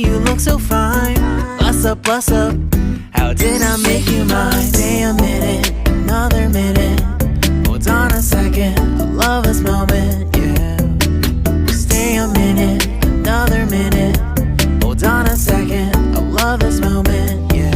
you look so fine. Bust up, how did I make you mine? Stay a minute, another minute. Hold on a second, I love this moment, yeah. Stay a minute, another minute. Hold on a second, I love this moment, yeah.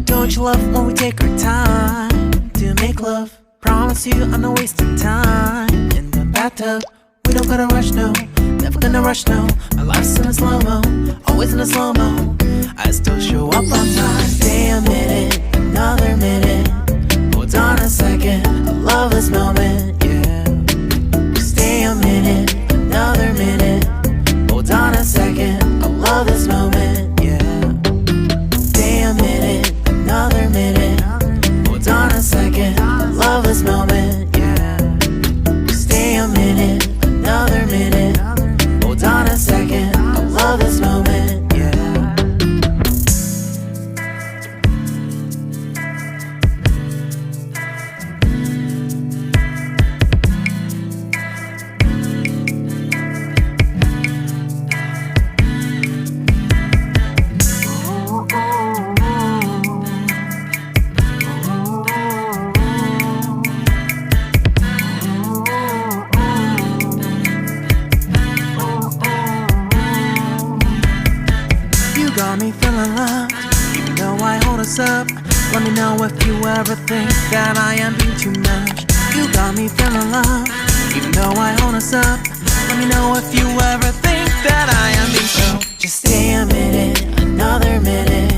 Don't you love when we take our time to make love? Promise you I'm not wasting time in the bathtub. We don't gotta rush, no, never gonna rush, no. My life's in a slow-mo, always in a slow-mo. I still show up on time. Stay a minute, another minute. Hold on a second, I love this moment, yeah. Stay a minute, another minute. Hold on a second, I love this moment, yeah. Stay a minute, another minute. Hold on a second, I love this moment, yeah. Stay a minute, another minute. Hold on a second, I love this moment, yeah. Got me feeling loved, even though I hold us up. Let me know if you ever think that I am being too much. You got me feeling loved, even though I hold us up. Let me know if you ever think that I am being so. Just stay a minute, another minute.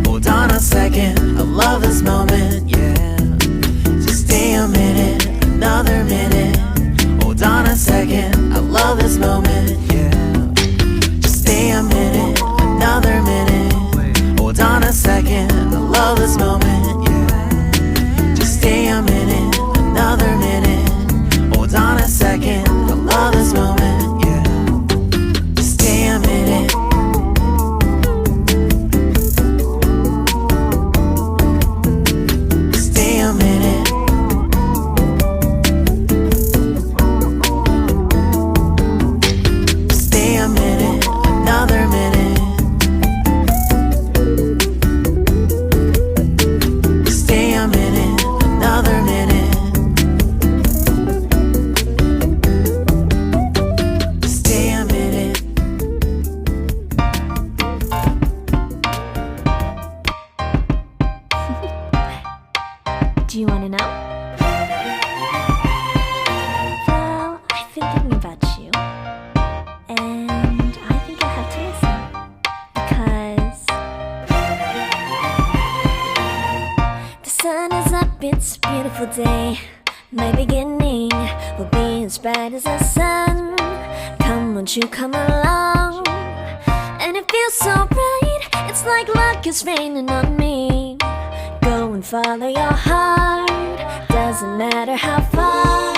Hold on a second, I love this moment, yeah. Just stay a minute, another minute. Hold on a second, I love this moment, yeah. Just stay a minute, another minute. Hold on a second, I love this moment, yeah. Just stay a minute, another minute. Hold on a second, I love this moment, yeah. Just stay a minute. Stay a minute. Stay a minute, another minute. Do you want to know? Well, I've been thinking about you, and I think you'll have to listen, because the sun is up, it's a beautiful day. My beginning will be as bright as the sun. Come, won't you come along? And it feels so bright, it's like luck is raining on me. Go and follow your heart, doesn't matter how far.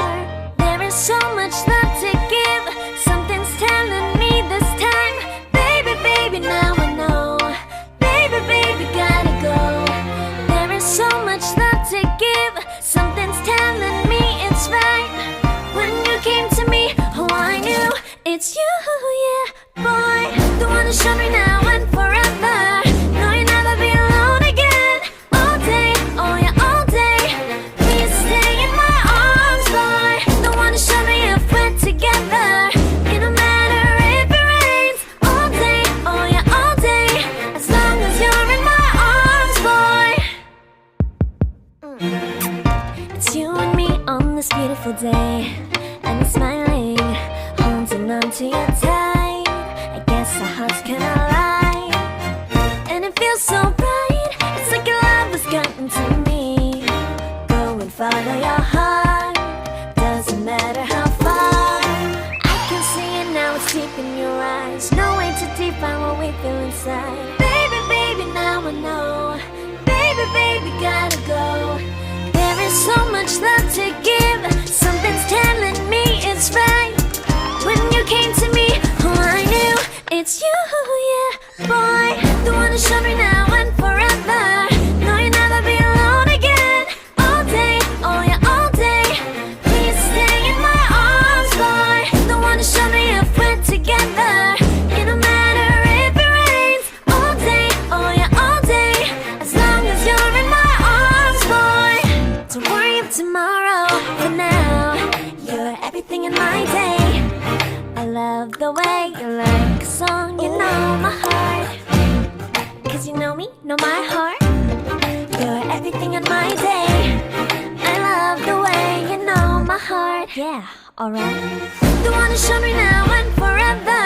There is so much love to give, something's telling me this time. Baby, baby, now I know. Baby, baby, gotta go. There is so much love to give, something's telling me it's right. When you came to me, oh I knew it's you, yeah, boy. The one who showed me now and forever. No, you'll never be alone again. All day, oh yeah, all day. Please stay in my arms, boy. The one who showed me if we're together. It don't matter if it rains. All day, oh yeah, all day. As long as you're in my arms, boy. It's you and me on this beautiful day, and I'm smiling, holding on to you tight. I guess our hearts cannot lie, and it feels so bright. It's like your love has gotten to me. Go and follow your heart, doesn't matter how far. I can see it now, it's deep in your eyes. No way to define what we feel inside. Baby, baby, now I know. Baby, baby, gotta go. There is so much love to give, something's telling me it's right. When you came to me, oh I knew it's you, yeah, boy. wanna show me now and forever. No, you'll never be alone again. All day, oh yeah, all day. Please stay in my arms, boy. Don't wanna show me if we're together. It don't matter if it rains. All day, oh yeah, all day. As long as you're in my arms, boy. Don't worry about tomorrow. For now, you're everything in my day. I love the way you like a song. You know my heart. Cause you know me, know my heart. You're everything in my day. I love the way you know my heart. Yeah, alright. Don't wanna show me now and forever.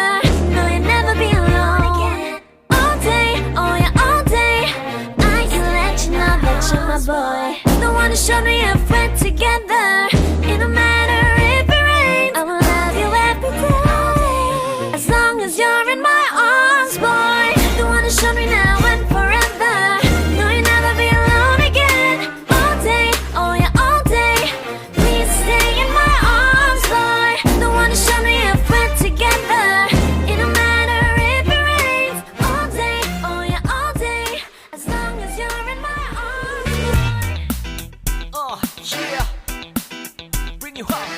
No, you'll never be alone again. All day, oh yeah, all day. I can let you know that you're my boy. Don't wanna show me if we're together. It don't matter if it rains. I will love you every day. As long as you're in my arms, boy. Don't wanna show me now and forever. No, you'll never be alone again. All day, oh yeah, all day. Please stay in my arms, boy. Don't wanna show me if we're together. It don't matter if it rains. All day, oh yeah, all day. As long as you're in my arms, boy. Yeah. Bring you home.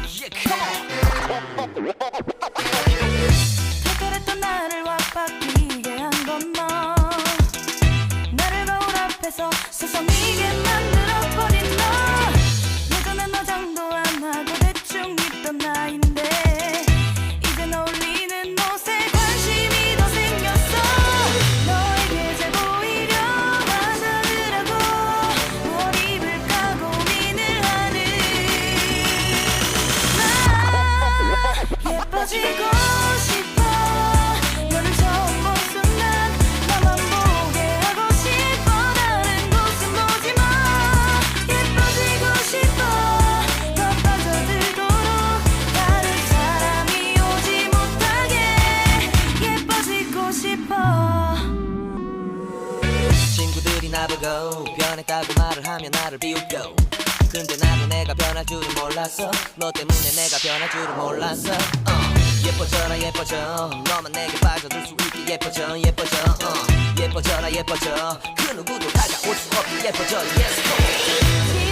Yeah, come on. 특별했던 나를 와빠기게 한 건 너. 나를 거울 앞에서 세상이게 만들어버린 너. 예전엔 화장도 안 하고 대충 입던 나인데 이젠 어울리는 옷에 관심이 더 생겼어. 너에게 잘 보이려 화장을 하고 뭘 입을까 고민을 하는 나. 예뻐지고 싶어. 너를 처음 본 순간 나만 보게 하고 싶어. 다른 곳은 보지 마. 예뻐지고 싶어. 더 빠져들도록 다른 사람이 오지 못하게 예뻐지고 싶어. 친구들이 나보고 변했다고 말을 하면 나를 비웃겨. 근데 나도 내가 변할 줄은 몰랐어. 너 때문에 내가 변할 줄은 몰랐어. 예뻐져라 예뻐져. 너만 내게 빠져들 수 있게 예뻐져 예뻐져. 예뻐져라 예뻐져. 그 누구도 다가올 수 없게 예뻐져. Yes, go.